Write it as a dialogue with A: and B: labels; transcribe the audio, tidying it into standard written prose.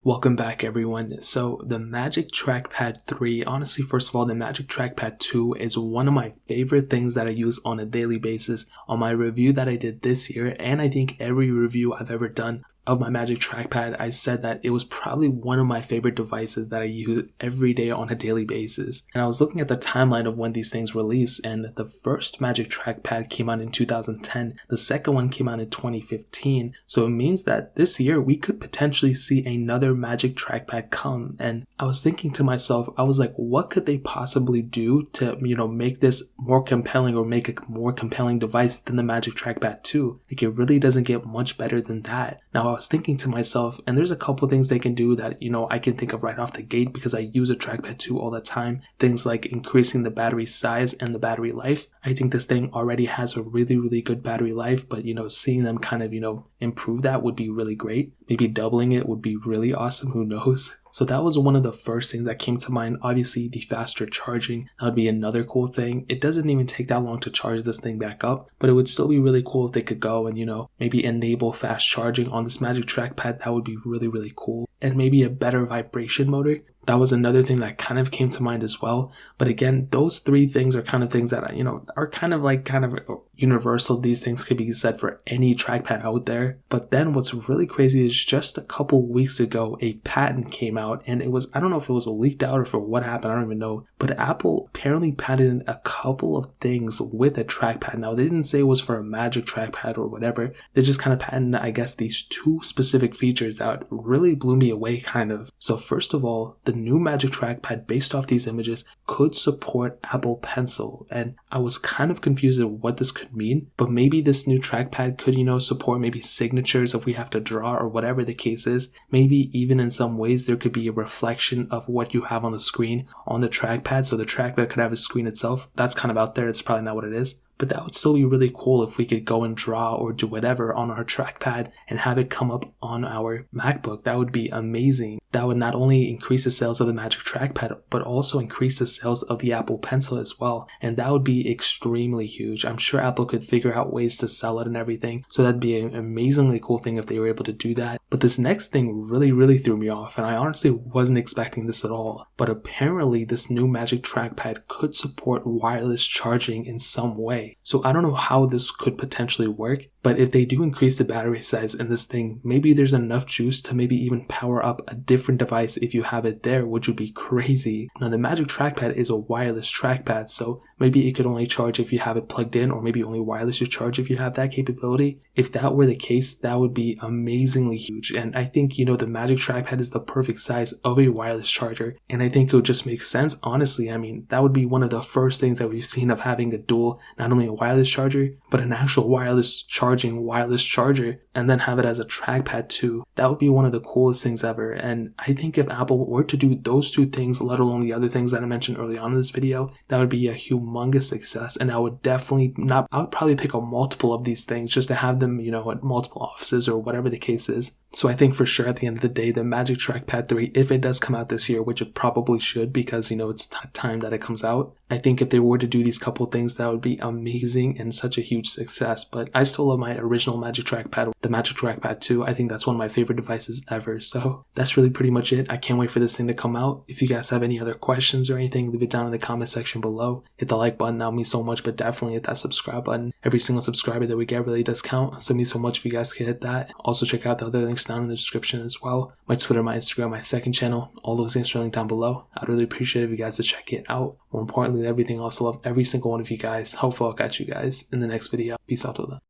A: Welcome back, everyone. So the Magic Trackpad 3, honestly, first of all, the Magic Trackpad 2 is one of my favorite things that I use on a daily basis. On my review that I did this year, and I think every review I've ever done of my Magic Trackpad, I said that it was probably one of my favorite devices that I use every day on a daily basis. And I was looking at the timeline of when these things released, and the first Magic Trackpad came out in 2010, the second one came out in 2015, so it means that this year we could potentially see another Magic Trackpad come. And I was thinking to myself, I was like, what could they possibly do to, make this more compelling or make a more compelling device than the Magic Trackpad 2? Like, it really doesn't get much better than that. Now, I was thinking to myself, and there's a couple things they can do that, I can think of right off the gate because I use a Trackpad 2 all the time. Things like increasing the battery size and the battery life. I think this thing already has a really, really good battery life, but, seeing them kind of, improve that would be really great. Maybe doubling it would be really awesome. Who knows? So that was one of the first things that came to mind. Obviously, the faster charging, that would be another cool thing. It doesn't even take that long to charge this thing back up, but it would still be really cool if they could go and, maybe enable fast charging on this Magic Trackpad. That would be really, really cool. And maybe a better vibration motor. That was another thing that kind of came to mind as well. But again, those three things are kind of things that, are kind of universal. These things could be said for any trackpad out there. But then what's really crazy is just a couple weeks ago, a patent came out, and it was, I don't know if it was leaked out or for what happened, I don't even know. But Apple apparently patented a couple of things with a trackpad. Now, they didn't say it was for a Magic Trackpad or whatever. They just kind of patented, I guess, these two specific features that really blew me away, kind of. So first of all, the new Magic Trackpad based off these images could support Apple Pencil, and I was kind of confused at what this could mean, but maybe this new trackpad could, support maybe signatures if we have to draw or whatever the case is. Maybe even in some ways there could be a reflection of what you have on the screen on the trackpad, so the trackpad could have a screen itself. That's kind of out there, it's probably not what it is. But that would still be really cool if we could go and draw or do whatever on our trackpad and have it come up on our MacBook. That would be amazing. That would not only increase the sales of the Magic Trackpad, but also increase the sales of the Apple Pencil as well. And that would be extremely huge. I'm sure Apple could figure out ways to sell it and everything. So that'd be an amazingly cool thing if they were able to do that. But this next thing really, really threw me off. And I honestly wasn't expecting this at all. But apparently this new Magic Trackpad could support wireless charging in some way. So I don't know how this could potentially work, but if they do increase the battery size in this thing, maybe there's enough juice to maybe even power up a different device if you have it there, which would be crazy. Now, the Magic Trackpad is a wireless trackpad, so maybe it could only charge if you have it plugged in, or maybe only wireless to charge if you have that capability. If that were the case, that would be amazingly huge. And I think, the Magic Trackpad is the perfect size of a wireless charger. And I think it would just make sense, honestly. I mean, that would be one of the first things that we've seen of having a dual, not only a wireless charger, but an actual wireless charger, and then have it as a trackpad too. That would be one of the coolest things ever. And I think if Apple were to do those two things, let alone the other things that I mentioned early on in this video, that would be a humongous success. And I would probably pick up multiple of these things just to have them, at multiple offices or whatever the case is. So I think for sure at the end of the day, the Magic Trackpad 3, if it does come out this year, which it probably should because, it's time that it comes out, I think if they were to do these couple things, that would be amazing and such a huge success. But I still love my original Magic Trackpad, the Magic Trackpad 2. I think that's one of my favorite devices ever. So that's really pretty much it. I can't wait for this thing to come out. If you guys have any other questions or anything, leave it down in the comment section below. Hit the like button, that would mean so much, but definitely hit that subscribe button. Every single subscriber that we get really does count, so it means so much if you guys can hit that. Also check out the other links down in the description as well. My Twitter, my Instagram, my second channel, all those links are linked down below. I'd really appreciate it if you guys to check it out. More importantly than everything else, I love every single one of you guys. Hopefully I'll catch you guys in the next video. Peace out till then.